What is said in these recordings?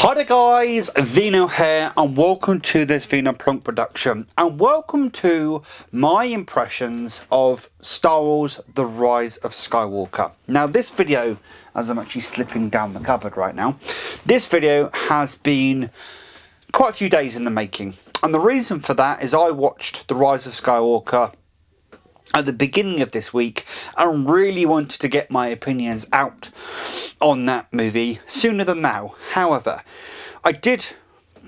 Hi there guys, Vino here and welcome to this Vino Plunk production and welcome to my impressions of Star Wars The Rise of Skywalker. Now this video, as I'm actually slipping down the cupboard right now, this video has been quite a few days in the making, and the reason for that is I watched The Rise of Skywalker at the beginning of this week and really wanted to get my opinions out on that movie sooner than now. However, I did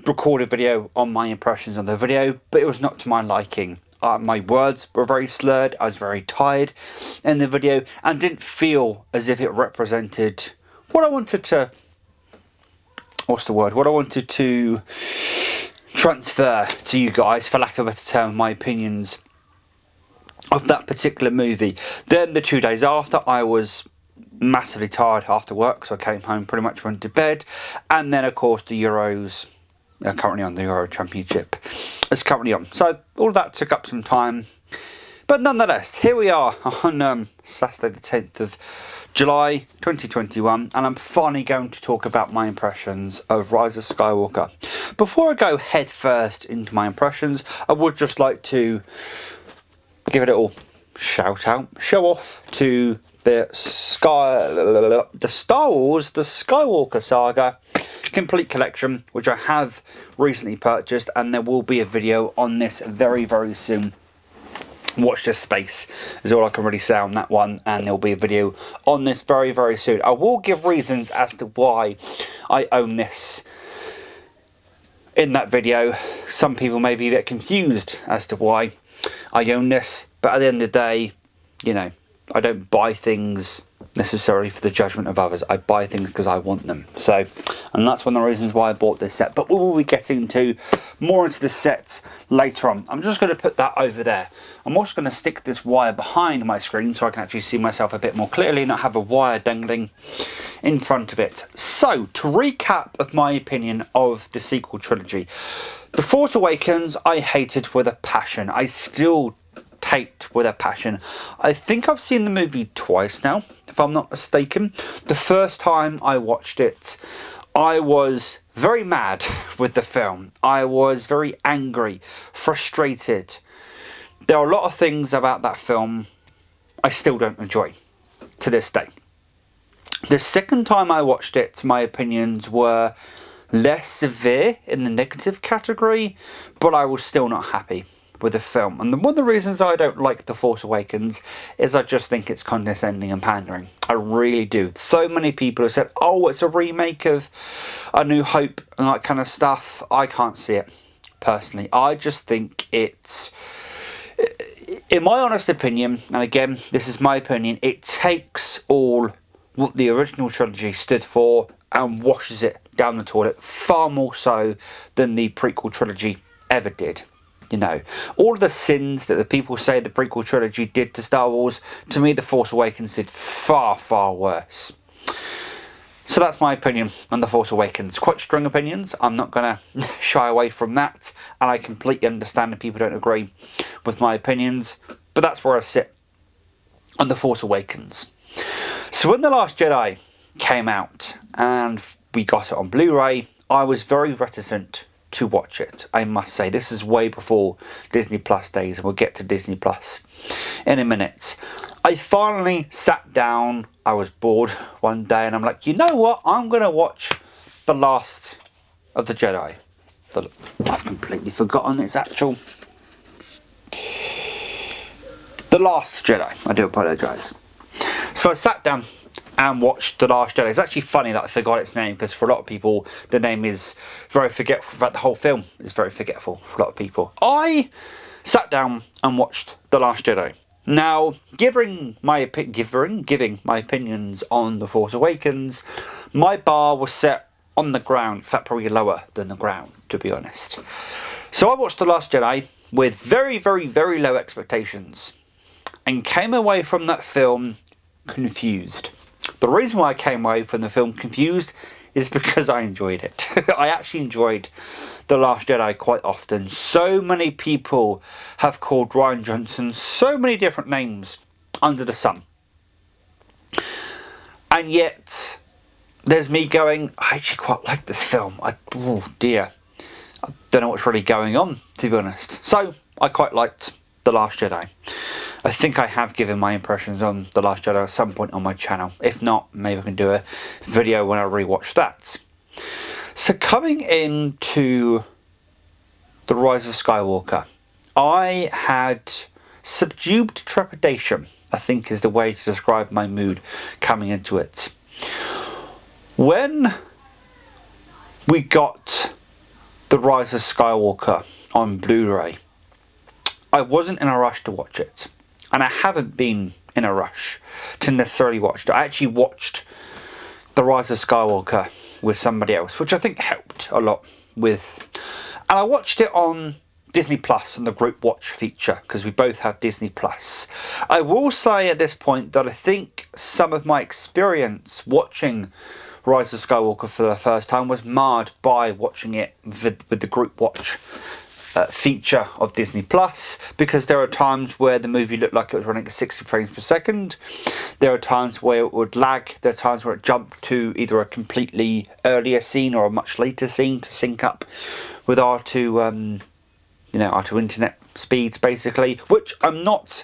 record a video on my impressions on the video, but it was not to my liking. My words were very slurred, I was very tired in the video and didn't feel as if it represented what I wanted to, what I wanted to transfer to you guys, for lack of a better term, my opinions of that particular movie. Then the 2 days after, I was massively tired after work, so I came home, pretty much went to bed, and then of course the Euros are currently on, the Euro Championship is currently on, so all of that took up some time, but nonetheless here we are on Saturday the 10th of July 2021, and I'm finally going to talk about my impressions of Rise of Skywalker. Before I go head first into my impressions, I would just like to give it a little shout out, show off to the Star Wars, the Skywalker Saga complete collection, which I have recently purchased, and there will be a video on this very, very soon. Watch this space is all I can really say on that one, and there'll be a video on this very, very soon. I will give reasons as to why I own this in that video. Some people may be a bit confused as to why I own this, but at the end of the day, you know, I don't buy things necessarily for the judgment of others. I buy things because I want them. So, and that's one of the reasons why I bought this set. But we will be getting to more into the sets later on. I'm just going to put that over there. I'm also going to stick this wire behind my screen so I can actually see myself a bit more clearly, not have a wire dangling in front of it. So, to recap of my opinion of the sequel trilogy, The Force Awakens I hated with a passion. I still hate with a passion. I think I've seen the movie twice now, if I'm not mistaken. The first time I watched it, I was very mad with the film. I was very angry, frustrated. There are a lot of things about that film I still don't enjoy to this day. The second time I watched it, my opinions were less severe in the negative category, but I was still not happy with the film. And one of the reasons I don't like The Force Awakens is I just think it's condescending and pandering. I really do. So many people have said, oh, it's a remake of A New Hope and that kind of stuff. I can't see it personally. I just think it's, in my honest opinion, and again this is my opinion, it takes all what the original trilogy stood for and washes it down the toilet far more so than the prequel trilogy ever did. You know, all of the sins that the people say the prequel trilogy did to Star Wars, to me The Force Awakens did far, far worse. So that's my opinion on The Force Awakens. Quite strong opinions, I'm not going to shy away from that, and I completely understand if people don't agree with my opinions, but that's where I sit on The Force Awakens. So when The Last Jedi came out and we got it on Blu-ray, I was very reticent to watch it, I must say. This is way before Disney Plus days, and we'll get to Disney Plus in a minute. I finally sat down, I was bored one day, and I'm like, you know what, I'm going to watch The Last of the Jedi. I've completely forgotten its actual... The Last Jedi, I do apologise. So I sat down and watched The Last Jedi. It's actually funny that I forgot its name, because for a lot of people the name is very forgetful. In fact, the whole film is very forgetful for a lot of people. I sat down and watched The Last Jedi. Now, giving my opinions on The Force Awakens, my bar was set on the ground, in fact probably lower than the ground, to be honest. So I watched The Last Jedi with very, very, very low expectations and came away from that film confused. The reason why I came away from the film confused is because I enjoyed it. I actually enjoyed The Last Jedi quite often. So many people have called Rian Johnson so many different names under the sun. And yet, there's me going, I actually quite like this film. Oh dear, I don't know what's really going on, to be honest. So I quite liked The Last Jedi. I think I have given my impressions on The Last Jedi at some point on my channel. If not, maybe I can do a video when I rewatch that. So coming into The Rise of Skywalker, I had subdued trepidation, I think is the way to describe my mood coming into it. When we got The Rise of Skywalker on Blu-ray, I wasn't in a rush to watch it. And I haven't been in a rush to necessarily watch it. I actually watched The Rise of Skywalker with somebody else, which I think helped a lot with. And I watched it on Disney Plus and the group watch feature, because we both have Disney Plus. I will say at this point that I think some of my experience watching Rise of Skywalker for the first time was marred by watching it with the group watch feature of Disney Plus, because there are times where the movie looked like it was running at 60 frames per second. There are times where it would lag. There are times where it jumped to either a completely earlier scene or a much later scene to sync up with R2, R2 internet speeds, basically. Which I'm not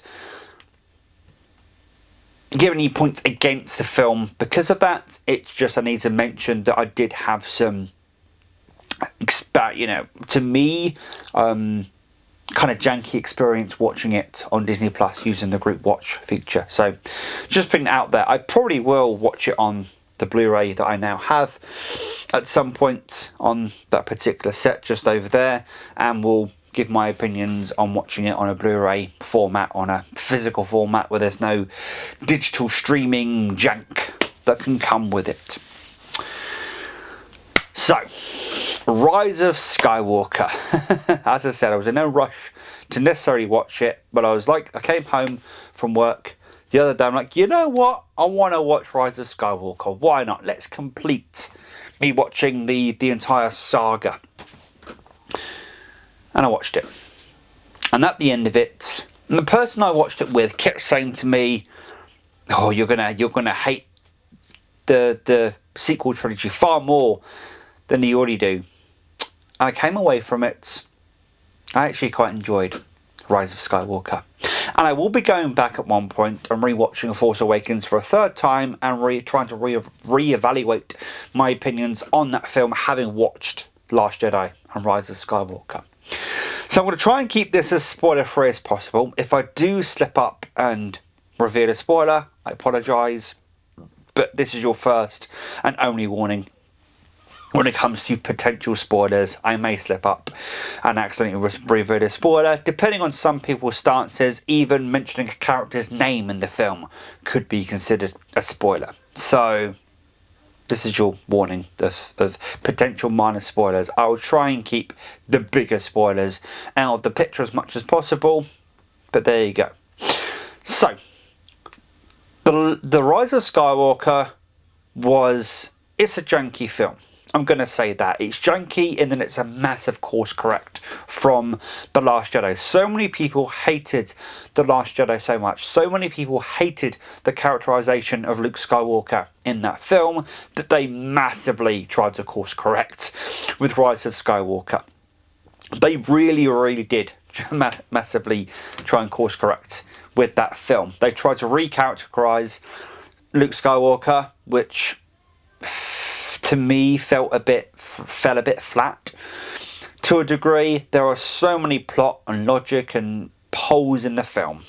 giving any points against the film because of that. It's just I need to mention that I did have some, to me, kind of janky experience watching it on Disney Plus using the group watch feature. So just putting it out there. I probably will watch it on the Blu-ray that I now have at some point on that particular set just over there, and will give my opinions on watching it on a Blu-ray format, on a physical format where there's no digital streaming junk that can come with it. So, Rise of Skywalker. As I said, I was in no rush to necessarily watch it, but I was like, I came home from work the other day, I'm like, you know what? I want to watch Rise of Skywalker. Why not? Let's complete me watching the entire saga. And I watched it. And at the end of it, and the person I watched it with kept saying to me, oh, you're gonna hate the sequel trilogy far more than you already do. And I came away from it, I actually quite enjoyed Rise of Skywalker. And I will be going back at one point and rewatching A Force Awakens for a third time and trying to re-evaluate my opinions on that film, having watched Last Jedi and Rise of Skywalker. So I'm going to try and keep this as spoiler free as possible. If I do slip up and reveal a spoiler, I apologise, but this is your first and only warning. When it comes to potential spoilers, I may slip up and accidentally reveal a spoiler. Depending on some people's stances, even mentioning a character's name in the film could be considered a spoiler. So this is your warning of potential minor spoilers. I will try and keep the bigger spoilers out of the picture as much as possible, but there you go. So, the Rise of Skywalker it's a junky film. I'm going to say that. It's junky in that it's a massive course correct from The Last Jedi. So many people hated The Last Jedi so much. So many people hated the characterization of Luke Skywalker in that film that they massively tried to course correct with Rise of Skywalker. They really, really did massively try and course correct with that film. They tried to recharacterize Luke Skywalker, which to me fell a bit flat to a degree. There are so many plot and logic and holes in the film.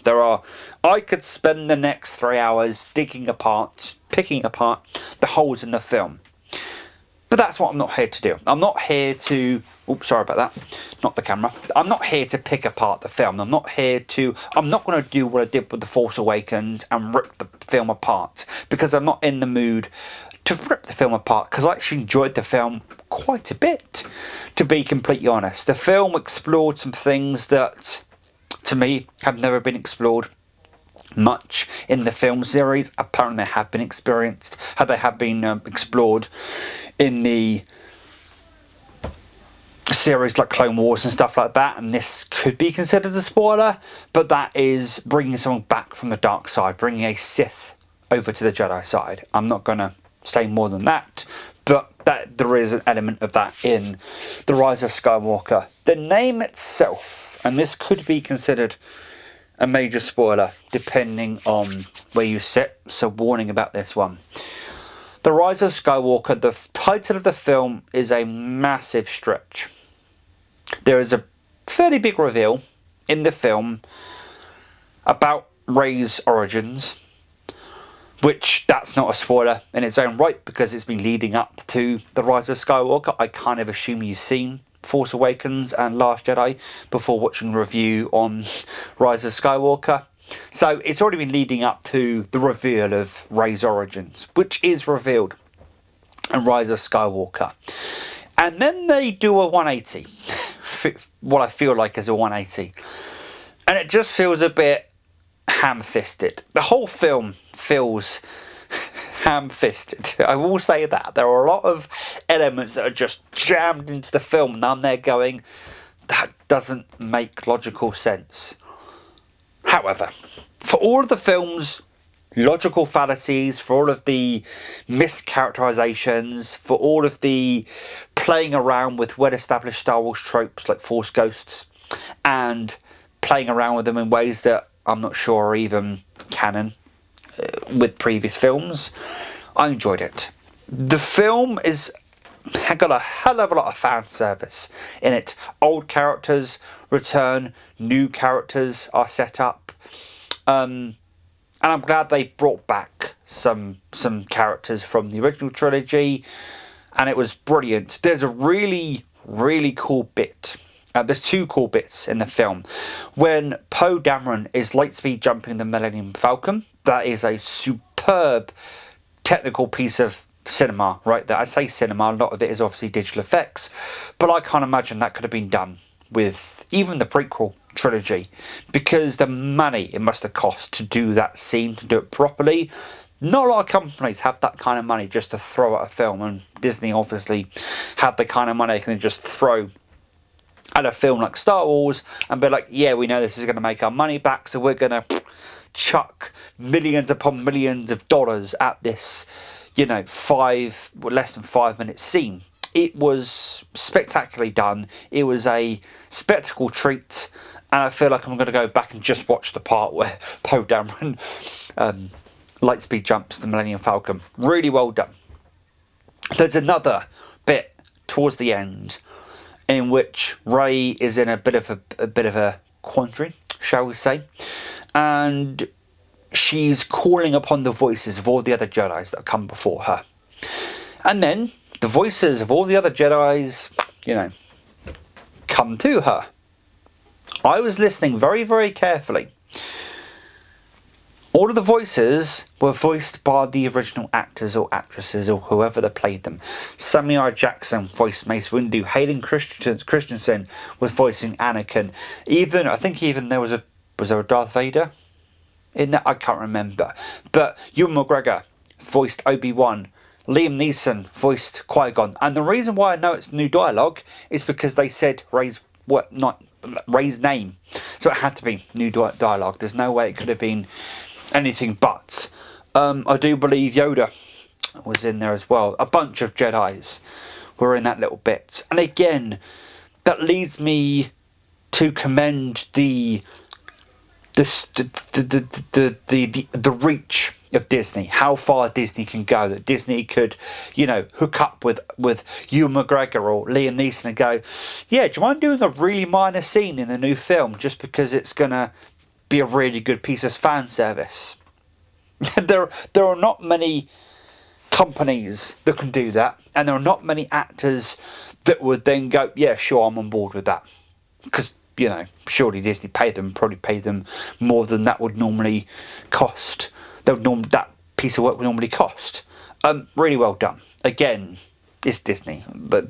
I could spend the next 3 hours picking apart the holes in the film. But that's what I'm not here to do. I'm not here to, oops, sorry about that, not the camera. I'm not here to pick apart the film. I'm not going to do what I did with The Force Awakens and rip the film apart, because I'm not in the mood to rip the film apart, because I actually enjoyed the film quite a bit, to be completely honest. The film explored some things that, to me, have never been explored much in the film series. Apparently they have been explored in the series like Clone Wars and stuff like that, and this could be considered a spoiler, but that is bringing someone back from the dark side, bringing a Sith over to the Jedi side. I'm not gonna say more than that, but that there is an element of that in The Rise of Skywalker. The name itself, and this could be considered a major spoiler depending on where you sit, so warning about this one. The Rise of Skywalker, the title of the film, is a massive stretch. There is a fairly big reveal in the film about Rey's origins, which that's not a spoiler in its own right because it's been leading up to The Rise of Skywalker. I kind of assume you've seen Force Awakens and Last Jedi before watching a review on Rise of Skywalker. So it's already been leading up to the reveal of Rey's origins, which is revealed in Rise of Skywalker. And then they do a 180. What I feel like is a 180. And it just feels a bit ham-fisted. The whole film feels ham-fisted. I will say that. There are a lot of elements that are just jammed into the film, and I'm there going, that doesn't make logical sense. However, for all of the film's logical fallacies, for all of the mischaracterizations, for all of the playing around with well-established Star Wars tropes like Force Ghosts, and playing around with them in ways that I'm not sure are even canon with previous films, I enjoyed it. The film has got a hell of a lot of fan service in it. Old characters return, new characters are set up, and I'm glad they brought back some characters from the original trilogy, and it was brilliant. There's a really cool bit. There's two cool bits in the film. When Poe Dameron is lightspeed jumping the Millennium Falcon, that is a superb technical piece of cinema right there. I say cinema, a lot of it is obviously digital effects, but I can't imagine that could have been done with even the prequel trilogy, because the money it must have cost to do that scene, to do it properly. Not a lot of companies have that kind of money just to throw at a film, and Disney obviously have the kind of money they can just throw at a film like Star Wars and be like, yeah, we know this is going to make our money back, so we're going to chuck millions upon millions of dollars at this, less than 5 minute scene. It was spectacularly done. It was a spectacle treat, and I feel like I'm going to go back and just watch the part where Poe Dameron lightspeed jumps the Millennium Falcon. Really well done. There's another bit towards the end in which Rey is in a bit of a quandary, shall we say, and she's calling upon the voices of all the other Jedis that come before her, and then the voices of all the other Jedis, come to her. I was listening very, very carefully. All of the voices were voiced by the original actors or actresses or whoever that played them. Samuel L. Jackson voiced Mace Windu. Hayden Christensen was voicing Anakin. I think there was there a Darth Vader in that? I can't remember. But Ewan McGregor voiced Obi-Wan. Liam Neeson voiced Qui-Gon. And the reason why I know it's new dialogue is because they said Rey's name. So it had to be new dialogue. There's no way it could have been anything but. I do believe Yoda was in there as well. A bunch of Jedis were in that little bit. And again, that leads me to commend the reach of Disney, how far Disney can go. That Disney could, hook up with Ewan McGregor or Liam Neeson and go, yeah, do you mind doing a really minor scene in the new film just because it's gonna be a really good piece of fan service? There are not many companies that can do that, and there are not many actors that would then go, yeah, sure, I'm on board with that, because surely Disney probably paid them more than that would normally cost. That piece of work would normally cost. Really well done. Again, it's Disney, but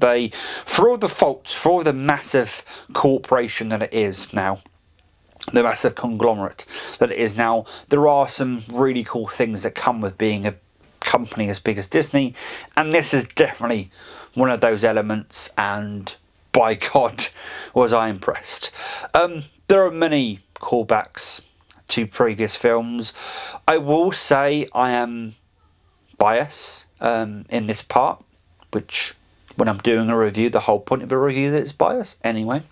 for all the faults, for all the massive corporation that it is now, the massive conglomerate that it is now, there are some really cool things that come with being a company as big as Disney, and this is definitely one of those elements, and by God was I impressed. There are many callbacks to previous films. I will say I am biased in this part, which when I'm doing a review, the whole point of a review that it's biased. Anyway,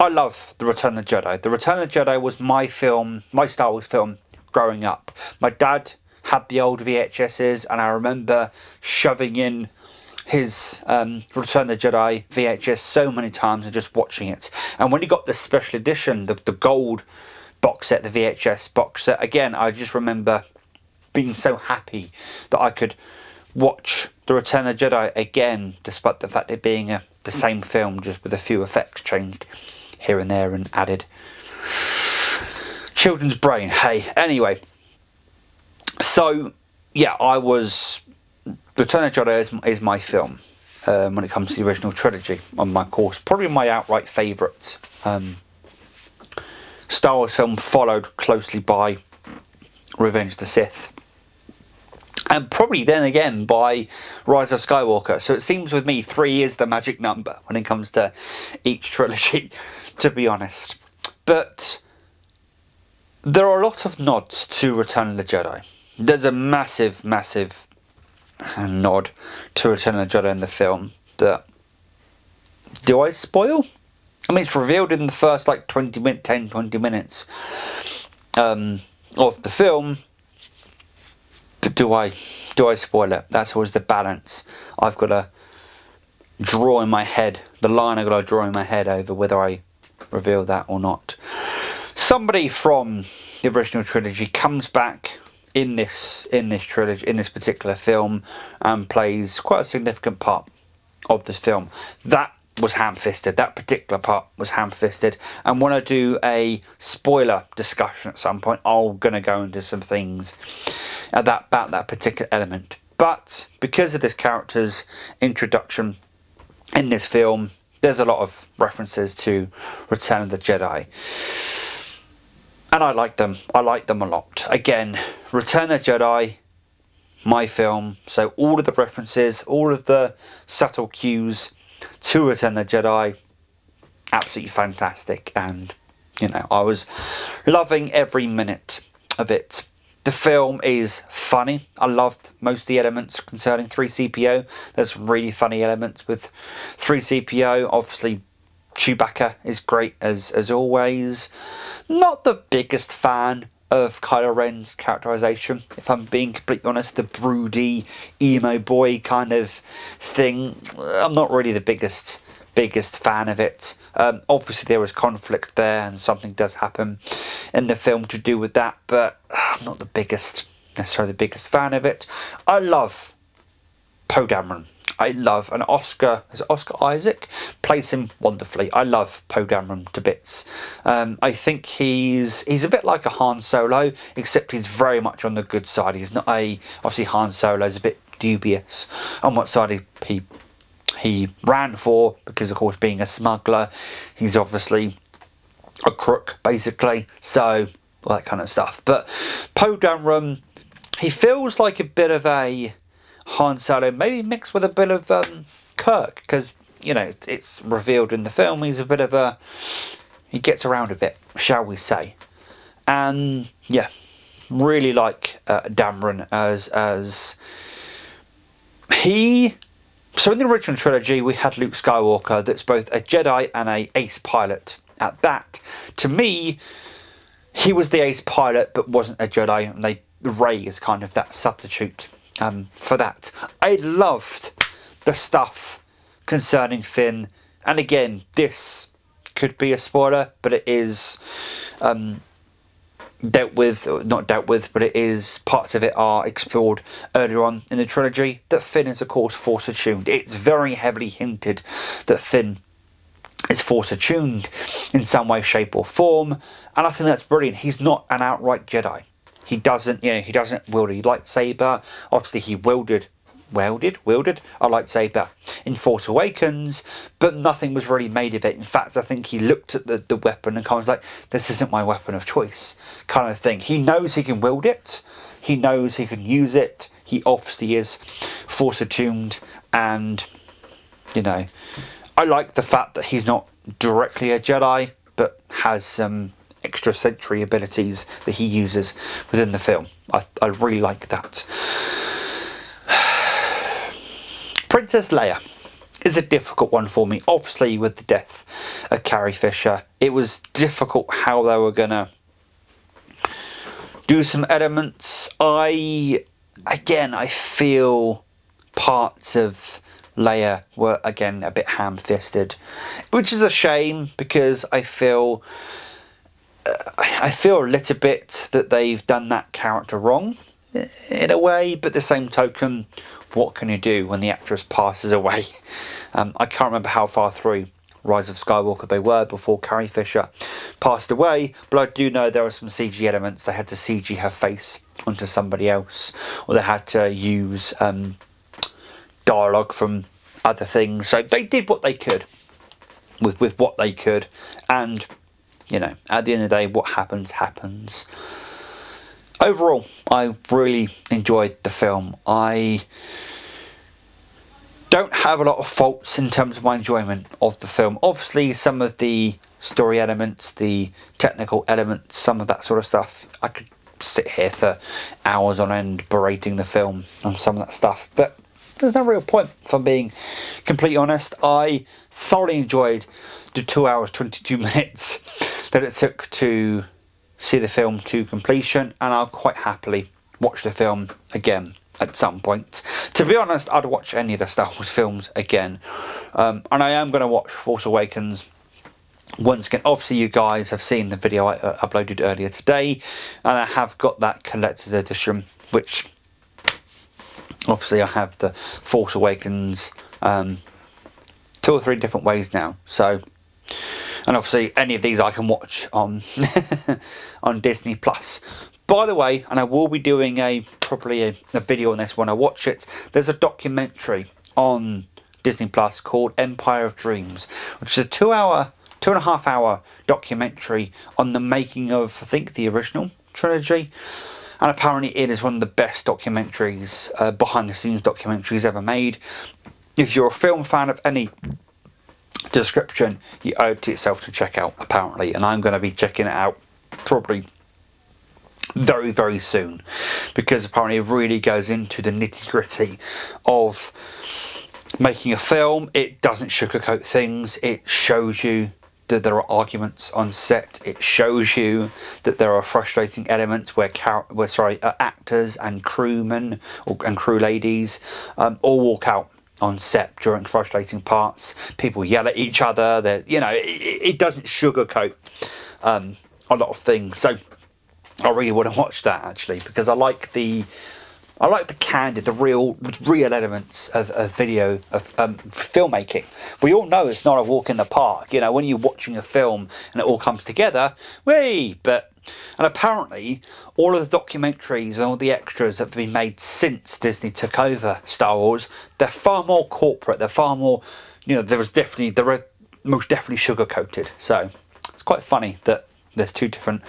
I love The Return of the Jedi. The Return of the Jedi was my film, my Star Wars film growing up. My dad had the old VHSs, and I remember shoving in his Return of the Jedi VHS so many times and just watching it. And when he got the special edition, the gold box set, the VHS box set, again, I just remember being so happy that I could watch The Return of the Jedi again, despite the fact it being the same film, just with a few effects changed here and there and added. Children's brain, hey. Anyway, so yeah, Return of the Jedi is my film when it comes to the original trilogy on my course. Probably my outright favourite Star Wars film, followed closely by Revenge of the Sith. And probably then again by Rise of Skywalker. So it seems with me 3 is the magic number when it comes to each trilogy, to be honest. But there are a lot of nods to Return of the Jedi. There's a massive, massive nod to Return of the Jedi in the film that... Do I spoil? I mean, it's revealed in the first like 10, 20 minutes of the film. But do I spoil it? That's always the balance I've got to draw in my head. The line I've got to draw in my head over whether I reveal that or not. Somebody from the original trilogy comes back in this trilogy, in this particular film, and plays quite a significant part of this film. That was ham-fisted. That particular part was ham-fisted. And when I do a spoiler discussion at some point, I'm going to go into some things about that particular element. But because of this character's introduction in this film, there's a lot of references to Return of the Jedi. And I like them. I like them a lot. Again, Return of the Jedi, my film. So all of the references, all of the subtle cues to Return of the Jedi, absolutely fantastic. And, you know, I was loving every minute of it. The film is funny. I loved most of the elements concerning 3CPO. There's really funny elements with 3CPO. Obviously, Chewbacca is great as always. Not the biggest fan of Kylo Ren's characterization, if I'm being completely honest. The broody, emo boy kind of thing. I'm not really the biggest fan of it. Obviously there was conflict there and something does happen in the film to do with that, but I'm not necessarily the biggest fan of it. I love Poe Dameron. I love, and Oscar Isaac plays him wonderfully. I love Poe Dameron to bits. I think he's a bit like a Han Solo, except he's very much on the good side. He's not obviously Han Solo's a bit dubious on what side he ran for, because of course being a smuggler, he's obviously a crook basically, so all that kind of stuff. But Poe Dameron, he feels like a bit of a Han Solo, maybe mixed with a bit of Kirk, because, you know, it's revealed in the film he gets around a bit, shall we say. And yeah, really like Dameron as he... So in the original trilogy we had Luke Skywalker that's both a Jedi and a ace pilot at that. To me, he was the ace pilot but wasn't a Jedi, and Rey is kind of that substitute for that. I loved the stuff concerning Finn, and again, this could be a spoiler, but it is not dealt with, but it is, parts of it are explored earlier on in the trilogy, that Finn is of course Force attuned. It's very heavily hinted that Finn is Force attuned in some way, shape or form, and I think that's brilliant. He's not an outright Jedi. He doesn't wield a lightsaber. Obviously he wielded a lightsaber in Force Awakens, but nothing was really made of it. In fact, I think he looked at the weapon and kind of like, this isn't my weapon of choice, kind of thing. He knows he can wield it. He knows he can use it. He obviously is Force attuned, and, you know, I like the fact that he's not directly a Jedi, but has some extra sensory abilities that he uses within the film. I really like that. Princess Leia is a difficult one for me. Obviously, with the death of Carrie Fisher, it was difficult how they were going to do some elements. I feel parts of Leia were, again, a bit ham-fisted, which is a shame, because I feel a little bit that they've done that character wrong, in a way, but the same token, what can you do when the actress passes away? I can't remember how far through Rise of Skywalker they were before Carrie Fisher passed away, but I do know there were some CG elements. They had to CG her face onto somebody else, or they had to use dialogue from other things. So they did what they could with what they could, and you know, at the end of the day, what happens. Overall, I really enjoyed the film. I don't have a lot of faults in terms of my enjoyment of the film. Obviously, some of the story elements, the technical elements, some of that sort of stuff, I could sit here for hours on end berating the film on some of that stuff, but there's no real point, if I'm being completely honest. I thoroughly enjoyed the 2 hours 22 minutes that it took to see the film to completion, and I'll quite happily watch the film again at some point. To be honest, I'd watch any of the Star Wars films again, and I am going to watch Force Awakens once again. Obviously, you guys have seen the video I uploaded earlier today, and I have got that collector's edition, which obviously I have the Force Awakens 2 or 3 different ways now. So, and obviously any of these I can watch on on Disney Plus. By the way, and I will be doing probably a video on this when I watch it, there's a documentary on Disney Plus called Empire of Dreams, which is a 2.5 hour documentary on the making of, I think, the original trilogy. And apparently it is one of the best documentaries, behind the scenes documentaries ever made. If you're a film fan of any description, you owe it to yourself to check out, apparently. And I'm going to be checking it out probably very, very soon, because apparently it really goes into the nitty-gritty of making a film. It doesn't sugarcoat things. It shows you that there are arguments on set. It shows you that there are frustrating elements where actors and crewmen and crew ladies all walk out on set during frustrating parts. People yell at each other. You know, it doesn't sugarcoat a lot of things. So I really want to watch that, actually, because I like the candid, the real elements of video, of filmmaking. We all know it's not a walk in the park. You know, when you're watching a film and it all comes together, and apparently all of the documentaries and all the extras that have been made since Disney took over Star Wars, they're far more corporate. They're far more, you know, they're most definitely sugar-coated. So it's quite funny that there's 2 different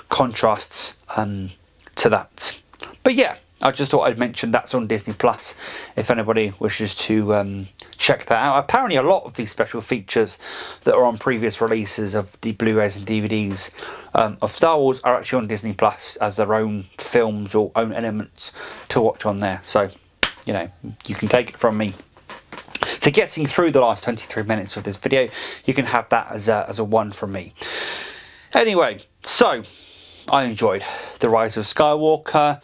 contrasts to that. But yeah, I just thought I'd mention that's on Disney Plus if anybody wishes to check that out. Apparently a lot of these special features that are on previous releases of the Blu-rays and DVDs of Star Wars are actually on Disney Plus as their own films or own elements to watch on there. So, you know, you can take it from me. For getting through the last 23 minutes of this video, you can have that as a 1 from me. Anyway, so I enjoyed The Rise of Skywalker.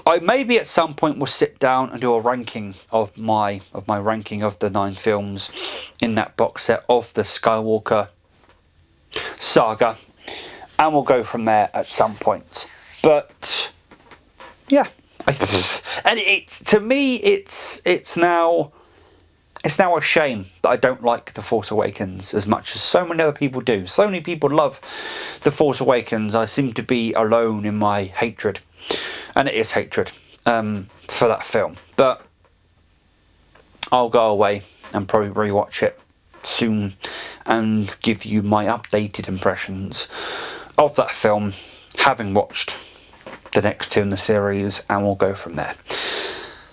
I maybe at some point will sit down and do a ranking of my ranking of the 9 films in that box set of the Skywalker saga, and we'll go from there at some point. But yeah, and to me it's now a shame that I don't like The Force Awakens as much as so many other people do. So many people love The Force Awakens. I seem to be alone in my hatred. And it is hatred for that film. But I'll go away and probably rewatch it soon and give you my updated impressions of that film, having watched the next 2 in the series, and we'll go from there.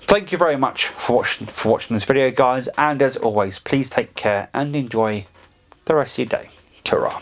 Thank you very much for watching this video, guys, and as always, please take care and enjoy the rest of your day. Ta-ra.